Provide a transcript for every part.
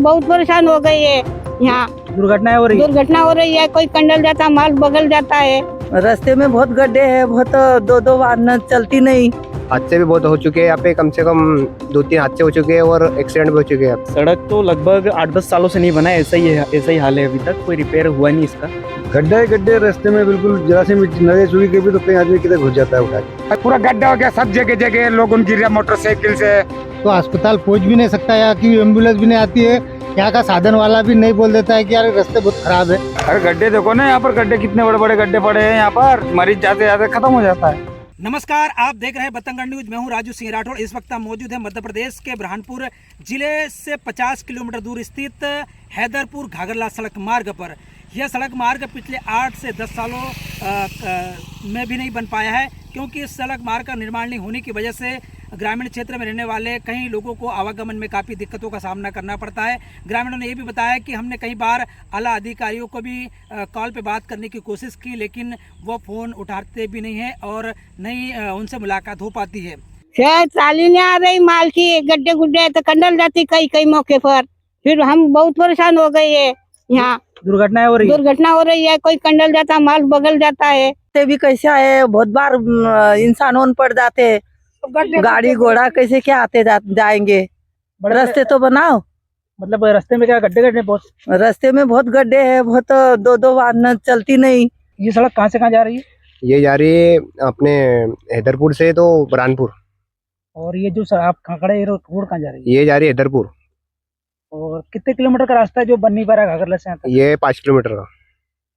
बहुत परेशान हो गई है। यहाँ दुर्घटनाएं हो रही है। दुर्घटना हो रही है, कोई कंडल जाता, माल बगल जाता है। रास्ते में बहुत गड्ढे हैं, बहुत दो वाहन चलती नहीं। हादसे भी बहुत हो चुके हैं यहाँ पे, कम से कम 2-3 हादसे हो चुके हैं और एक्सीडेंट भी हो चुके हैं। सड़क तो लगभग 8-10 सालों से नहीं बना है, ऐसा ही हाल है, अभी तक कोई रिपेयर हुआ नहीं इसका। गड्ढे गड्ढे रास्ते में बिल्कुल जरा सी नजर चुकी के भी तो कहीं आदमी किधर घुस जाता है उठा के। पूरा गड्ढा हो गया, सब जगह जगह लोग गिर रहे मोटरसाइकिल से। तो अस्पताल पहुंच भी नहीं सकता, यहाँ की एम्बुलेंस भी नहीं आती है, यहाँ का साधन वाला भी नहीं बोल देता है कि यार रास्ते बहुत खराब है। अरे गड्ढे देखो ना, यहाँ पर गड्ढे कितने बड़े बड़े गड्ढे पड़े हैं, यहाँ पर मरीज जाते जाते खत्म हो जाता है। नमस्कार, आप देख रहे हैं बतंगड़ न्यूज। मैं हूं राजू सिंह राठौड़। इस वक्त हम मौजूद हैं मध्य प्रदेश के बुरहानपुर जिले से 50 किलोमीटर दूर स्थित हैदरपुर घाघरला सड़क मार्ग पर। यह सड़क मार्ग पिछले 8 से 10 सालों में भी नहीं बन पाया है, क्योंकि इस सड़क मार्ग का निर्माण नहीं होने की वजह से ग्रामीण क्षेत्र में रहने वाले कई लोगों को आवागमन में काफ़ी दिक्कतों का सामना करना पड़ता है। ग्रामीणों ने ये भी बताया कि हमने कई बार आला अधिकारियों को भी कॉल पे बात करने की कोशिश की, लेकिन वो फ़ोन उठाते भी नहीं है और नहीं उनसे मुलाकात हो पाती है। शायद चाली नहीं आ रही माल की, गड्ढे गुड्ढे तो कंडल जाती कई मौके पर। फिर हम बहुत परेशान हो गए है। यहाँ दुर्घटनाएं हो रही है। दुर्घटना हो रही है, कोई कंडल जाता, माल बगल जाता है। ते भी कैसे आए, बहुत बार इंसान ओन पड़ जाते हैं। गाड़ी घोड़ा कैसे क्या आते जाएंगे। रास्ते तो बनाओ। मतलब रास्ते में क्या गड्ढे गड्ढे बहुत। रास्ते में बहुत गड्ढे हैं, बहुत दो वाहन चलती नहीं। ये सड़क कहाँ से कहाँ जा रही है? ये जा रही है अपने हैदरपुर से तो बुरहानपुर। और ये जो आप कहाँ खड़े हैं, रोड कहाँ जा रही है? ये जा रही है हैदरपुर। और कितने किलोमीटर का रास्ता है जो बन नहीं पा रहा है घाघरला से यहाँ तक? ये 5 किलोमीटर का।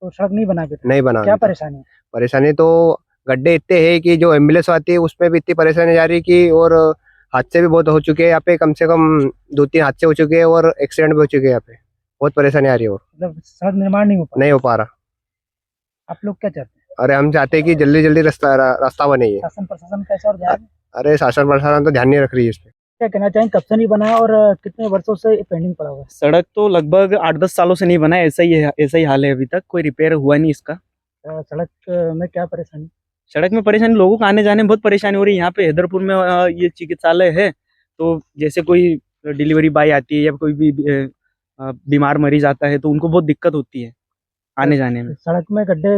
तो सड़क नहीं बना अभी तक? नहीं बना। क्या परेशानी है? परेशानी तो गड्ढे इतने हैं कि जो एम्बुलेंस आती है उसमें भी इतनी परेशानी जा रही है कि, और हादसे भी बहुत हो चुके हैं यहाँ पे, कम से कम 2-3 हादसे हो चुके हैं और एक्सीडेंट भी हो चुके हैं यहाँ पे। बहुत परेशानी आ रही है और मतलब सड़क निर्माण नहीं हो पा रहा। आप लोग क्या चाहते हैं? अरे हम चाहते हैं कि जल्दी जल्दी रास्ता बने। ये शासन प्रशासन कैसा और ध्यान? अरे शासन प्रशासन तो ध्यान नहीं रख रही है इस पे। क्या कहना चाहेंगे, कब से नहीं बना है और कितने वर्षों से पेंडिंग पड़ा हुआ है? सड़क तो लगभग 8-10 सालों से नहीं बना है, ऐसा ही हाल है, अभी तक कोई रिपेयर हुआ नहीं इसका। सड़क में क्या परेशानी? सड़क में परेशानी, लोगों को आने जाने में बहुत परेशानी हो रही है। यहाँ पे हैदरपुर में ये चिकित्सालय है, तो जैसे कोई डिलीवरी बॉय आती है या कोई भी बीमार मरीज आता है तो उनको बहुत दिक्कत होती है आने जाने में। सड़क में गड्ढे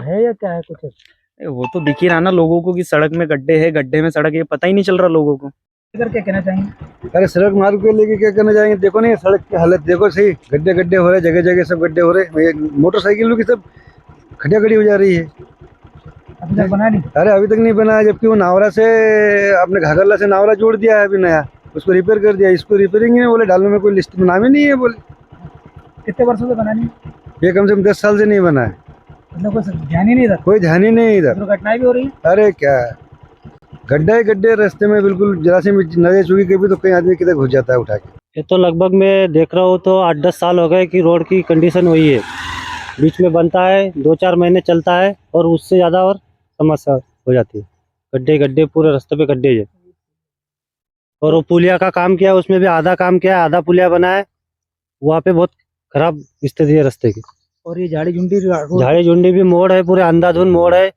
है या क्या है कुछ? वो तो दिख ही रहा ना लोगों को कि सड़क में गड्ढे है, गड्ढे में सड़क है, पता ही नहीं चल रहा लोगों को। क्या कहना चाहेंगे? अरे सड़क मार्ग को लेके क्या करना चाहेंगे, देखो नहीं सड़क की हालत देखो सही, गड्ढे गड्ढे हो रहे, जगह जगह सब गड्ढे हो रहे, मोटरसाइकिल की सब खड़ी खड़ी हो जा रही है। अभी तक बना नहीं? अरे अभी तक नहीं बना है, जबकि वो नावरा से अपने घाघरला से नावरा जोड़ दिया है अभी नया, उसको रिपेयर कर दिया। इसको रिपेयरिंग है बोले, डालने में कोई लिस्ट में नाम ही नहीं है बोले। कितने वर्षों से बना नहीं? ये कम से कम 10 साल से नहीं बना है। मतलब कोई ध्यान ही नहीं इधर? कोई ध्यान ही नहीं इधर। दुर्घटनाएं भी हो रही है। अरे क्या गड्ढे गड्ढे रास्ते में बिल्कुल जरा सी नजर चुकी के भी तो कहीं आदमी किधर घुस जाता है उठा के। ये तो लगभग मैं देख रहा हूँ तो 8-10 साल हो गए कि रोड की कंडीशन वही है, बीच में बनता है 2-4 महीने चलता है और उससे ज़्यादा और समस्या हो जाती है। गड्ढे गड्ढे पूरे रास्ते पे गड्ढे है। और वो पुलिया का काम किया, उसमें भी आधा काम किया, आधा पुलिया बना है, वहाँ पे बहुत खराब स्थिति है रास्ते की। और ये झाड़ी झुंडी भी मोड़ है, पूरे अंधाधुंध मोड़ है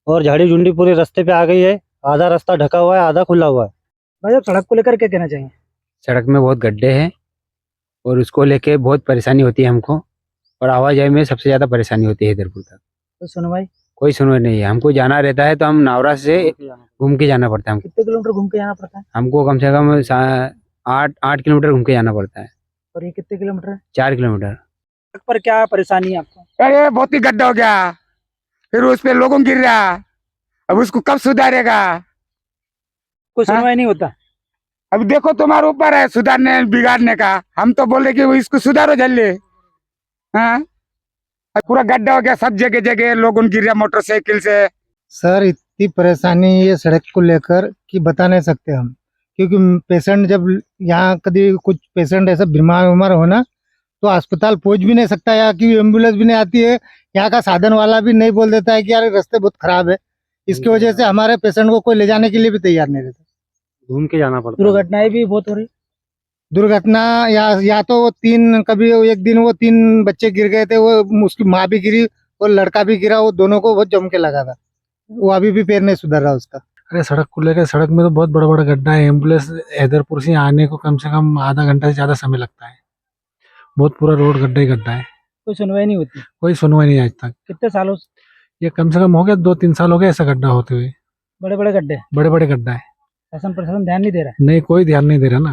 और झाड़ी झुंडी पूरे रास्ते पे आ गई है। आधा रास्ता ढका हुआ है, आधा खुला हुआ है। भाई सड़क को लेकर क्या कहना चाहिए? सड़क में बहुत गड्ढे हैं और उसको लेके बहुत परेशानी होती है हमको, और आवाजाही में सबसे ज्यादा परेशानी होती है हैदरपुर तक। तो सुनवाई? कोई सुनवाई नहीं है। हमको जाना रहता है तो हम नावरा से घूम के जाना पड़ता है। कितने किलोमीटर घूम के जाना पड़ता है? हमको कम से कम 8 किलोमीटर घूम के जाना पड़ता है। और ये कितने किलोमीटर है? 4 किलोमीटर। सड़क पर क्या परेशानी है आपको? अरे बहुत ही गड्ढा हो गया, फिर उस पे लोगों गिर रहा, अब उसको कब सुधारेगा? कोई सुनवाई नहीं होता। अब देखो तुम्हारे ऊपर है सुधारने बिगाड़ने का। हम तो बोले कि इसको सुधारो जल्दी। हाँ, पूरा गड्ढा हो गया, सब जगह जगह लोग गिर रहे मोटरसाइकिल से। सर इतनी परेशानी ये सड़क को लेकर कि बता नहीं सकते हम, क्योंकि पेशेंट जब यहाँ कभी कुछ पेशेंट ऐसा बीमार हो ना तो अस्पताल पहुंच भी नहीं सकता, यहाँ की एम्बुलेंस भी नहीं आती है, यहाँ का साधन वाला भी नहीं बोल देता है कि यार रास्ते बहुत खराब है। इसकी वजह से हमारे पेशेंट को कोई ले जाने के लिए भी तैयार नहीं रहता, घूम के जाना पड़ता। दुर्घटनाएं भी बहुत हो रही। दुर्घटना या तो वो कभी एक दिन वो 3 बच्चे गिर गए थे, वो उसकी माँ भी गिरी और लड़का भी गिरा, वो दोनों को बहुत जम के लगा था, वो अभी भी पैर नहीं सुधर रहा उसका। अरे सड़क को लेकर, सड़क में तो बहुत बड़ा बड़ा गड्ढा है। एम्बुलेंस हैदरपुर से आने को कम से कम आधा घंटा से ज्यादा समय लगता है। बहुत पूरा रोड गड्ढा ही गड्ढा है, कोई सुनवाई नहीं होती। कोई सुनवाई नहीं आज तक। कितने सालों से ये कम से कम हो गया 2-3 साल हो गए ऐसा गड्ढा होते हुए, बड़े बड़े गड्ढे, बड़े बड़े गड्ढा है। शासन प्रशासन ध्यान नहीं दे रहा नहीं, कोई ध्यान नहीं दे रहा ना।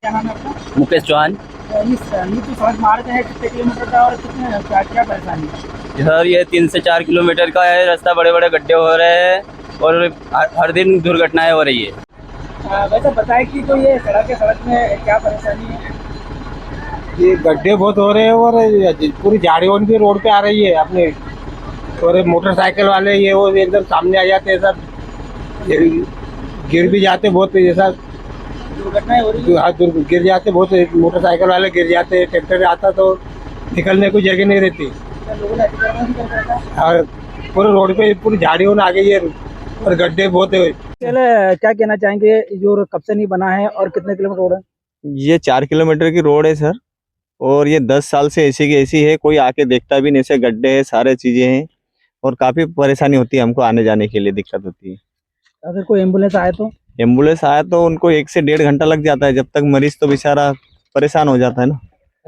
क्या नाम है आपका? मुकेश चौहान। ये जो सड़क मार्ग है कितने किलोमीटर का और कितने क्या क्या परेशानी है? सर ये 3 से 4 किलोमीटर का है रास्ता, बड़े बड़े गड्ढे हो रहे हैं और हर दिन दुर्घटनाएं हो रही है। वैसे बताएं कि जो ये सड़क में क्या परेशानी है? ये गड्ढे बहुत हो रहे हैं और पूरी झाड़ियों भी रोड पे आ रही है अपने, और मोटरसाइकिल वाले ये वो एकदम सामने आ जाते हैं सब, गिर भी जाते बहुत, ऐसा दुर्घटनाएं हो रही है। हाथ गिर जाते बहुत, मोटरसाइकिल वाले गिर जाते, ट्रैक्टर आता तो निकलने की जगह नहीं रहती, लोगों ने अतिक्रमण भी कर रखा है। और पूरे रोड पे पूरी झाड़ियों आ गई है और गड्ढे बहुत है। पहले क्या कहना चाहेंगे, जो कब से नहीं बना है और कितने किलोमीटर रोड है? ये 4 किलोमीटर की रोड है सर, और ये 10 साल से ऐसी की ऐसी है, कोई आके देखता भी नहीं। ऐसे गड्ढे हैं, सारे चीजें हैं और काफी परेशानी होती है हमको, आने जाने के लिए दिक्कत होती है। अगर कोई एम्बुलेंस आए तो? एम्बुलेंस आया तो उनको 1 से 1.5 घंटा लग जाता है, जब तक मरीज तो बेचारा परेशान हो जाता है ना।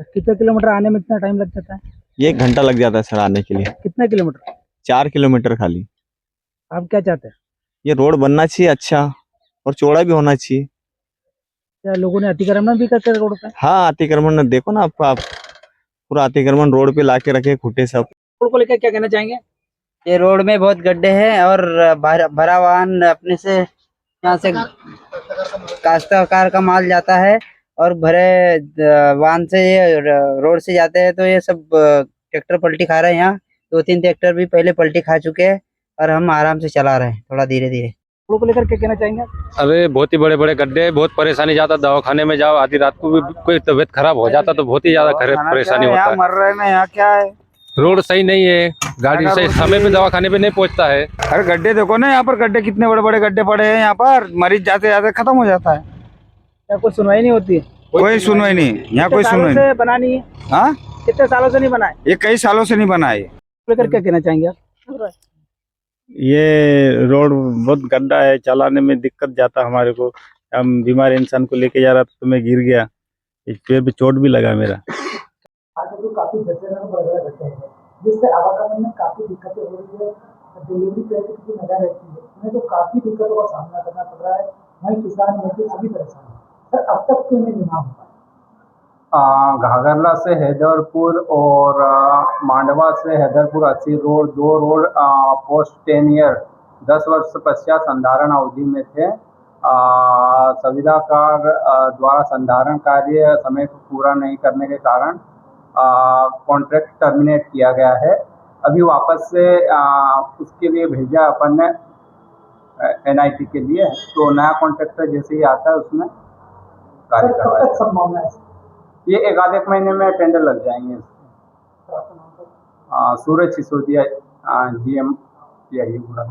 कितने किलोमीटर आने में इतना टाइम लग जाता है? ये 1 घंटा लग जाता है सर आने के लिए। कितने किलोमीटर? 4 किलोमीटर खाली। आप क्या चाहते हैं? ये रोड बनना चाहिए अच्छा, और चौड़ा भी होना चाहिए। क्या लोगों ने अतिक्रमण भी करते रोड पे? हाँ, अतिक्रमण देखो ना आप पूरा अतिक्रमण रोड पे लाके रखे खुटे सब। रोड को लेकर क्या कहना चाहेंगे? ये रोड में बहुत गड्ढे हैं और भरा वाहन अपने से यहाँ से काश्तकार का माल जाता है और भरे वाहन से ये रोड से जाते हैं, तो ये सब ट्रैक्टर पलटी खा रहे हैं। यहाँ 2-3 ट्रैक्टर भी पहले पलटी खा चुके हैं और हम आराम से चला रहे हैं थोड़ा धीरे धीरे। रोड को लेकर क्या कहना चाहेंगे? अरे बहुत ही बड़े बड़े गड्ढे, बहुत परेशानी जाता, दवाखाने में जाओ आधी रात को भी कोई तबीयत खराब हो जाता तो बहुत ही ज्यादा परेशानी होता है। मर रहे हैं यहाँ, क्या है, रोड सही नहीं है, गाड़ी सही समय पे दवाखाने पे नहीं पहुंचता है। अरे गड्ढे देखो ना यहाँ पर, गड्ढे कितने बड़े बड़े गड्ढे पड़े हैं यहाँ पर, मरीज जाते जाते खत्म हो जाता है। क्या कोई सुनवाई नहीं होती है? कोई सुनवाई नहीं यहाँ, कोई सुनवाई नहीं। बना नहीं है? हाँ, कितने सालों से नहीं बना है? ये कई सालों से नहीं बना है। लेकर क्या कहना चाहेंगे आप? ये रोड बहुत गड्ढा है, चलाने में दिक्कत जाता हमारे को। हम बीमार इंसान को लेके जा रहा था तो मैं गिर गया, इस पैर पे चोट भी लगा मेरा। तो काफी बड़े गड्ढे हैं, जिससे आवागमन में काफी दिक्कतें हो रही है। डिलीवरी पे की नजर रहती है, उन्हें तो काफी दिक्कतों का सामना करना पड़ रहा है। वहीं किसान मजदूर सभी परेशान है। सर, अब तक क्यों नहीं निर्माण हो पाया? घाघरला से हैदरपुर और मांडवा से Haiderpur 80 road, 2 road post 10 year 10 वर्ष पश्चात संधारण अवधि में थे। संविदाकार द्वारा संधारण कार्य समय पर पूरा नहीं करने के कारण कॉन्ट्रैक्ट टर्मिनेट किया गया है। अभी वापस से उसके लिए भेजा अपन ने NIT के लिए, तो नया कॉन्ट्रैक्टर जैसे ही आता है उसमें कार्य करवाया। संभावना है ये 1-1 महीने में टेंडर लग जाएंगे। सूरज सिसोदिया GM यही पूरा।